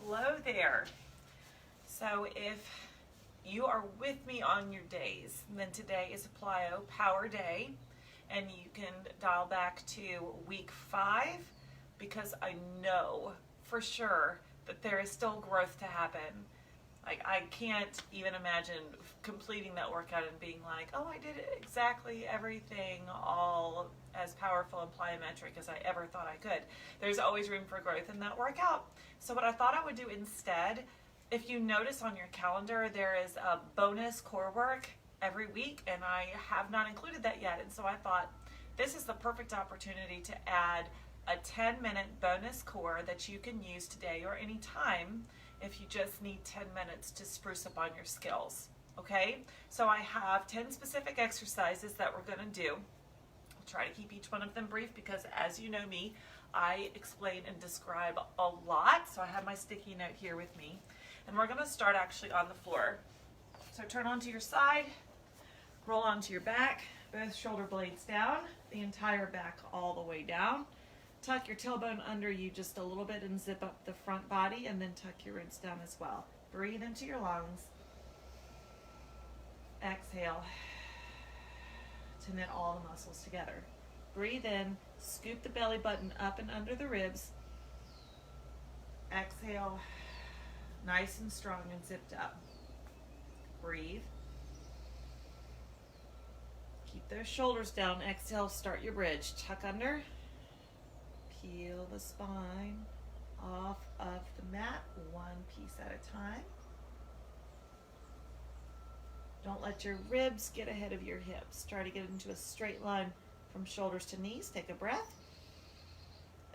Hello there. So if you are with me on your days, then today is a plyo power day, and you can dial back to week 5 because I know for sure that there is still growth to happen. Like, I can't even imagine completing that workout and being like, oh, I did exactly everything all as powerful and plyometric as I ever thought I could. There's always room for growth in that workout. So what I thought I would do instead, if you notice on your calendar, there is a bonus core work every week, and I have not included that yet. And so I thought this is the perfect opportunity to add a 10-minute bonus core that you can use today or any time if you just need 10 minutes to spruce up on your skills. Okay, so I have 10 specific exercises that we're going to do. I'll try to keep each one of them brief because, as you know me, I explain and describe a lot. So I have my sticky note here with me, and we're going to start actually on the floor. So turn onto your side, roll onto your back, both shoulder blades down, the entire back all the way down. Tuck your tailbone under you just a little bit and zip up the front body, and then tuck your ribs down as well. Breathe into your lungs. Exhale to knit all the muscles together. Breathe in, scoop the belly button up and under the ribs. Exhale, nice and strong and zipped up. Breathe. Keep those shoulders down. Exhale, start your bridge. Tuck under. Peel the spine off of the mat, one piece at a time. Don't let your ribs get ahead of your hips. Try to get into a straight line from shoulders to knees. Take a breath.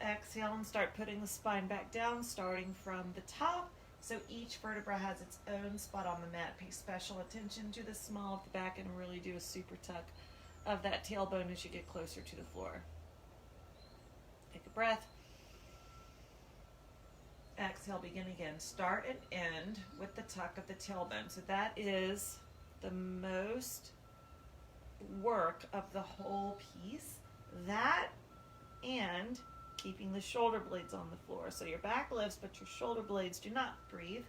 Exhale and start putting the spine back down, starting from the top. So each vertebra has its own spot on the mat. Pay special attention to the small of the back and really do a super tuck of that tailbone as you get closer to the floor. Take a breath. Exhale, begin again. Start and end with the tuck of the tailbone. So that is the most work of the whole piece. That and keeping the shoulder blades on the floor. So your back lifts, but your shoulder blades do not. Breathe.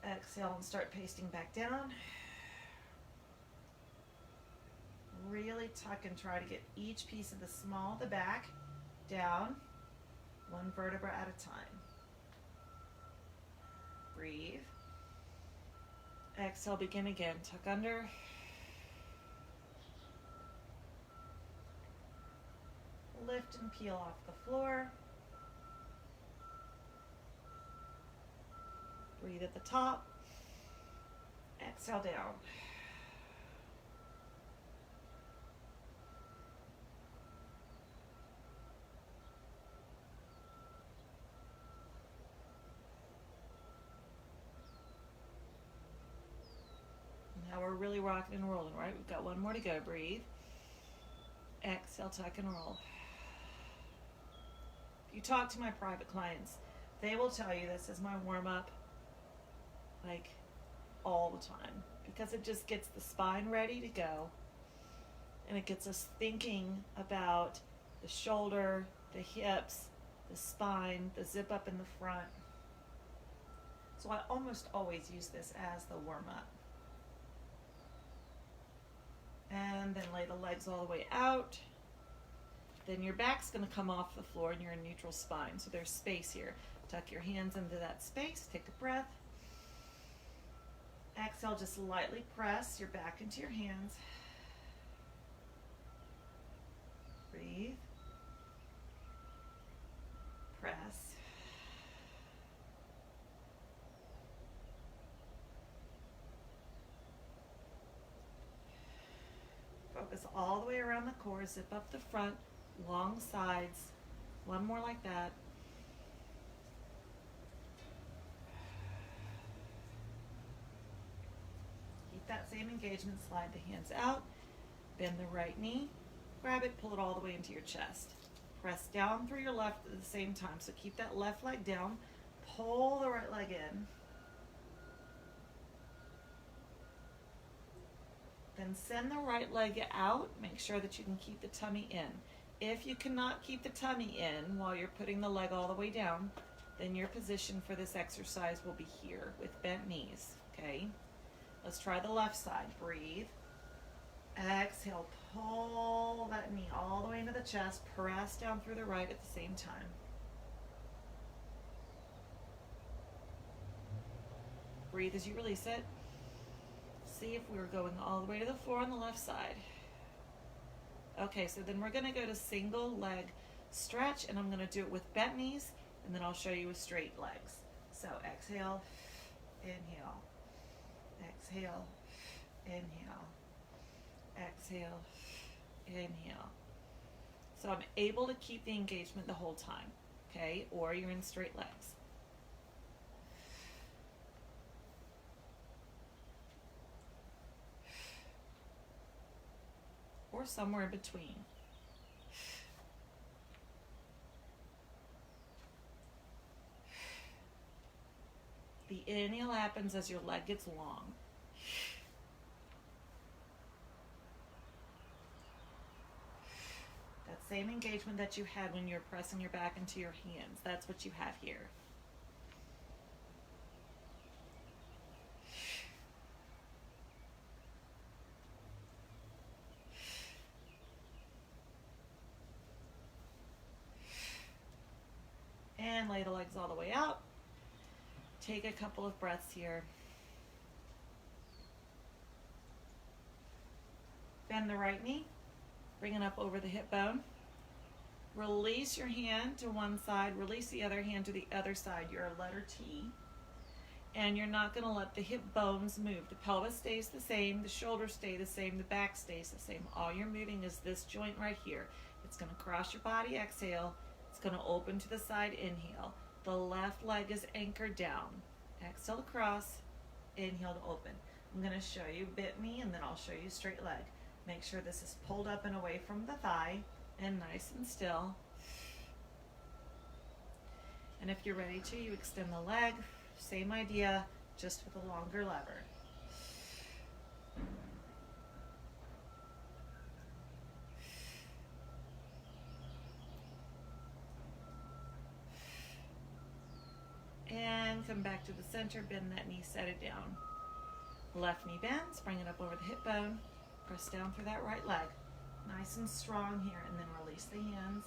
Exhale and start pasting back down. Really tuck and try to get each piece of the small of the back down, one vertebra at a time. Breathe. Exhale, begin again. Tuck under. Lift and peel off the floor. Breathe at the top. Exhale down. Now we're really rocking and rolling, right? We've got one more to go. Breathe. Exhale, tuck and roll. If you talk to my private clients, they will tell you this is my warm-up, like, all the time, because it just gets the spine ready to go, and it gets us thinking about the shoulder, the hips, the spine, the zip up in the front. So I almost always use this as the warm-up. And then lay the legs all the way out. Then your back's going to come off the floor and you're in neutral spine. So there's space here. Tuck your hands into that space. Take a breath. Exhale, just lightly press your back into your hands. Breathe. Press. Focus all the way around the core, zip up the front, long sides. One more like that. Keep that same engagement, slide the hands out, bend the right knee, grab it, pull it all the way into your chest. Press down through your left at the same time, so keep that left leg down, pull the right leg in. Then send the right leg out. Make sure that you can keep the tummy in. If you cannot keep the tummy in while you're putting the leg all the way down, then your position for this exercise will be here with bent knees, okay? Let's try the left side. Breathe. Exhale, pull that knee all the way into the chest, press down through the right at the same time. Breathe as you release it. See if we're going all the way to the floor on the left side. Okay, so then we're going to go to single leg stretch, and I'm going to do it with bent knees, and then I'll show you with straight legs. So exhale, inhale, exhale, inhale, exhale, inhale. So I'm able to keep the engagement the whole time, okay? Or you're in straight legs. Or somewhere in between. The inhale happens as your leg gets long. That same engagement that you had when you were pressing your back into your hands, that's what you have here. And lay the legs all the way out. Take a couple of breaths here. Bend the right knee. Bring it up over the hip bone. Release your hand to one side. Release the other hand to the other side. You're a letter T. And you're not going to let the hip bones move. The pelvis stays the same. The shoulders stay the same. The back stays the same. All you're moving is this joint right here. It's going to cross your body. Exhale. It's going to open to the side. Inhale. The left leg is anchored down. Exhale to cross. Inhale to open. I'm going to show you bent knee, and then I'll show you straight leg. Make sure this is pulled up and away from the thigh and nice and still. And if you're ready to, you extend the leg. Same idea, just with a longer lever. And come back to the center, bend that knee, set it down. Left knee bends, bring it up over the hip bone, press down through that right leg. Nice and strong here, and then release the hands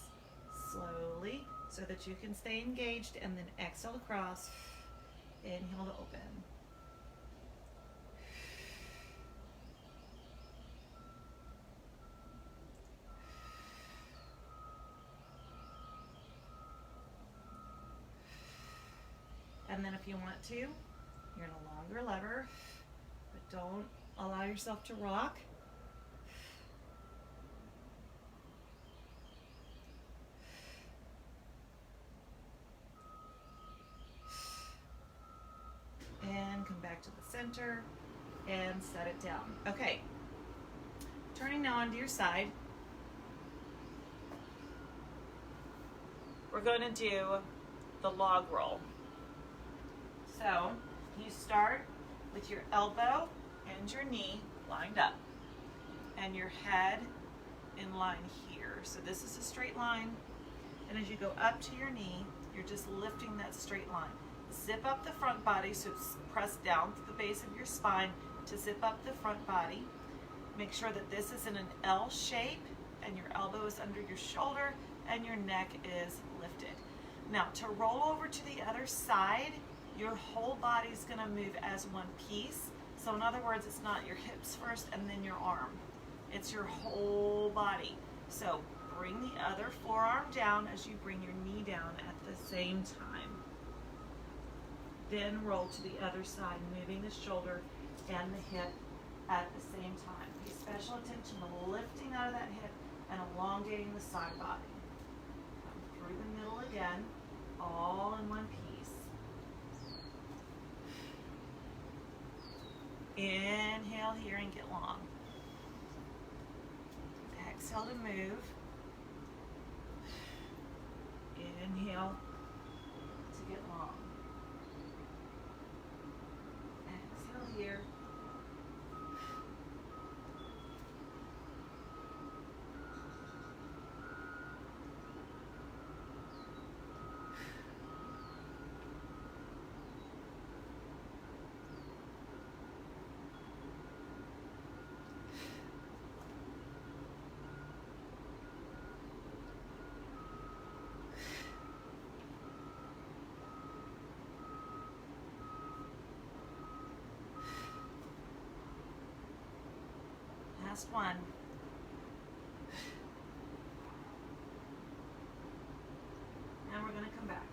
slowly so that you can stay engaged, and then exhale to cross, inhale to open. And then if you want to, you're in a longer lever, but don't allow yourself to rock. And come back to the center and set it down. Okay, turning now onto your side. We're going to do the log roll. So you start with your elbow and your knee lined up and your head in line here. So this is a straight line, and as you go up to your knee, you're just lifting that straight line. Zip up the front body, so it's pressed down to the base of your spine to zip up the front body. Make sure that this is in an L shape and your elbow is under your shoulder and your neck is lifted. Now to roll over to the other side, your whole body is going to move as one piece. So in other words, it's not your hips first and then your arm. It's your whole body. So bring the other forearm down as you bring your knee down at the same time. Then roll to the other side, moving the shoulder and the hip at the same time. Pay special attention to lifting out of that hip and elongating the side body. Come through the middle again, all in one piece. Inhale here and get long. Exhale to move. Inhale to get long. Exhale here. Last one. And we're going to come back.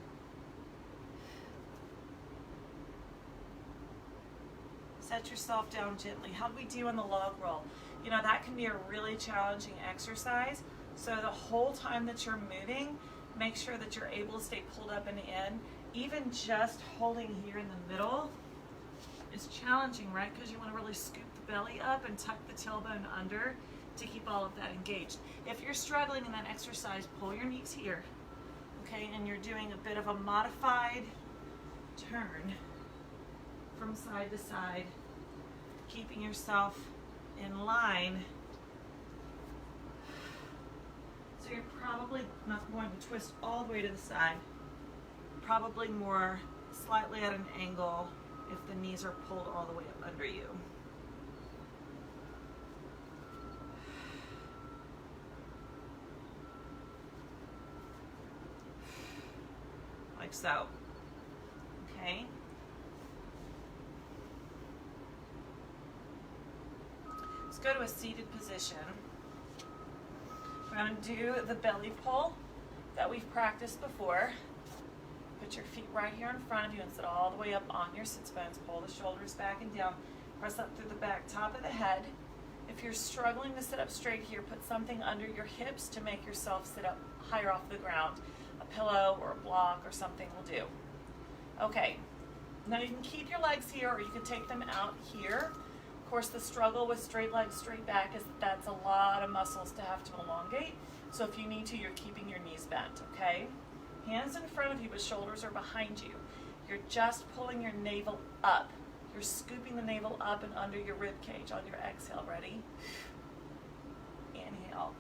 Set yourself down gently. How do we do on the log roll? You know, that can be a really challenging exercise. So the whole time that you're moving, make sure that you're able to stay pulled up and in. Even just holding here in the middle is challenging, right? Because you want to really scoop the belly up and tuck the tailbone under to keep all of that engaged. If you're struggling in that exercise, pull your knees here, okay? And you're doing a bit of a modified turn from side to side, keeping yourself in line. So you're probably not going to twist all the way to the side, probably more slightly at an angle if the knees are pulled all the way up under you. Like so, okay? Let's go to a seated position. We're going to do the belly pull that we've practiced before. Put your feet right here in front of you and sit all the way up on your sits bones. Pull the shoulders back and down. Press up through the back, top of the head. If you're struggling to sit up straight here, put something under your hips to make yourself sit up higher off the ground. A pillow or a block or something will do. Okay, now you can keep your legs here or you can take them out here. Of course, the struggle with straight legs, straight back is that that's a lot of muscles to have to elongate. So if you need to, you're keeping your knees bent, okay? Hands in front of you, but shoulders are behind you. You're just pulling your navel up. You're scooping the navel up and under your rib cage on your exhale. Ready? Inhale.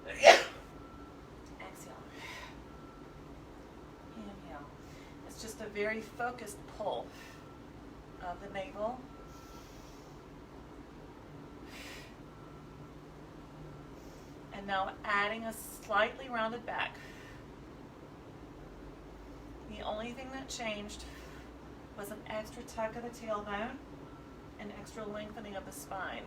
Exhale. Inhale. It's just a very focused pull of the navel. And now adding a slightly rounded back. The only thing that changed was an extra tuck of the tailbone and extra lengthening of the spine.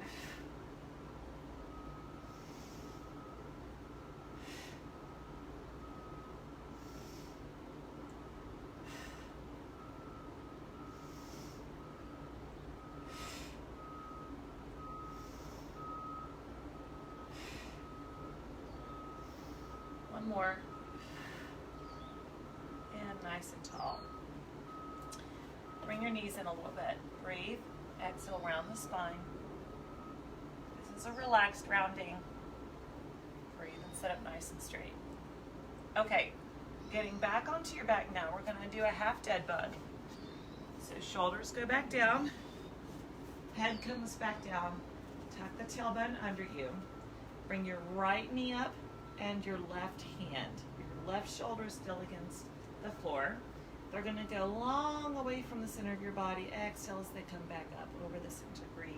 One more. And nice and tall. Bring your knees in a little bit. Breathe. Exhale, round the spine. This is a relaxed rounding. Breathe and sit up nice and straight. Okay, getting back onto your back now. We're going to do a half dead bug. So shoulders go back down. Head comes back down. Tuck the tailbone under you. Bring your right knee up and your left hand. Your left shoulder is still against the floor. They're going to go long away from the center of your body. Exhale as they come back up over the center. Breathe.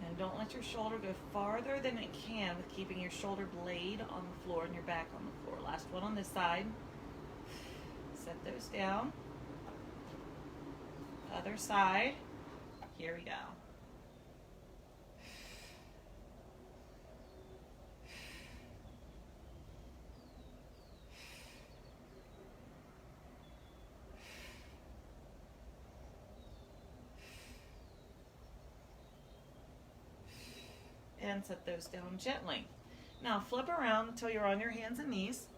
And don't let your shoulder go farther than it can with keeping your shoulder blade on the floor and your back on the floor. Last one on this side. Set those down. Other side. Here we go. And set those down gently. Now flip around until you're on your hands and knees.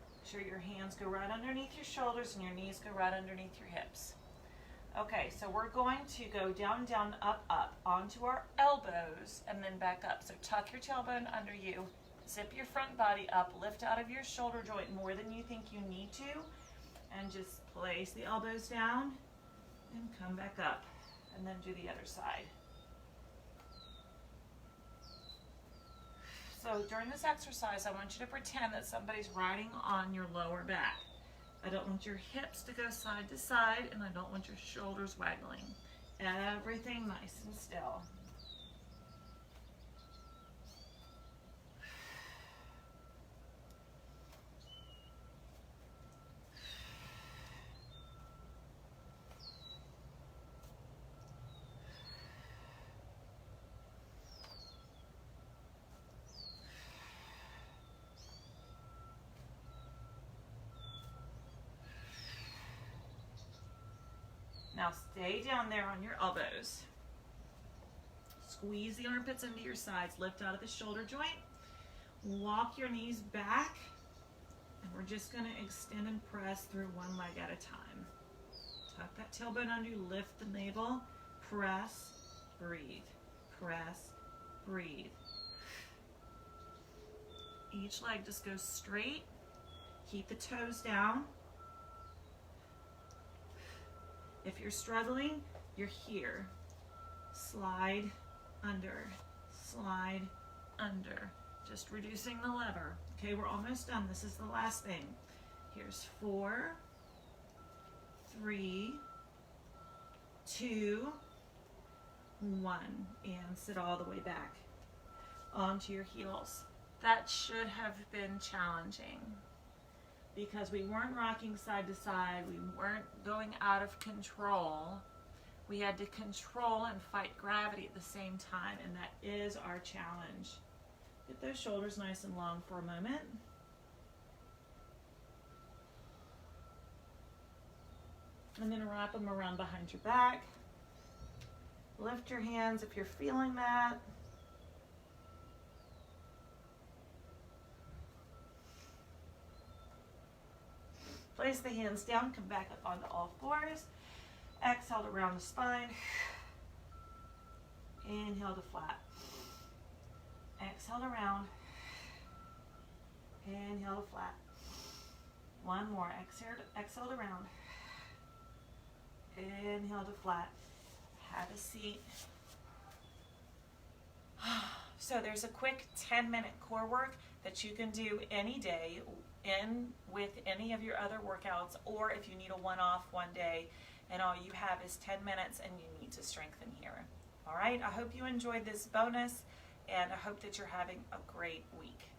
Make sure your hands go right underneath your shoulders and your knees go right underneath your hips. Okay, so we're going to go down, down, up, up, onto our elbows and then back up. So tuck your tailbone under you, zip your front body up, lift out of your shoulder joint more than you think you need to, and just place the elbows down and come back up, and then do the other side. So during this exercise, I want you to pretend that somebody's riding on your lower back. I don't want your hips to go side to side, and I don't want your shoulders waggling. Everything nice and still. Now stay down there on your elbows. Squeeze the armpits into your sides. Lift out of the shoulder joint. Walk your knees back. And we're just going to extend and press through one leg at a time. Tuck that tailbone under you. Lift the navel. Press. Breathe. Press. Breathe. Each leg just goes straight. Keep the toes down. If you're struggling, you're here. Slide under, slide under. Just reducing the lever. Okay, we're almost done. This is the last thing. Here's 4, 3, 2, 1. And sit all the way back onto your heels. That should have been challenging because we weren't rocking side to side. We weren't going out of control. We had to control and fight gravity at the same time, and that is our challenge. Get those shoulders nice and long for a moment. And then wrap them around behind your back. Lift your hands if you're feeling that. Place the hands down, come back up onto all fours. Exhale to round the spine. Inhale to flat. Exhale to round. Inhale to flat. One more. Exhale to round. Inhale to flat. Have a seat. So there's a quick 10-minute core work that you can do any day in with any of your other workouts, or if you need a one-off one day and all you have is 10 minutes and you need to strengthen here. All right, I hope you enjoyed this bonus, and I hope that you're having a great week.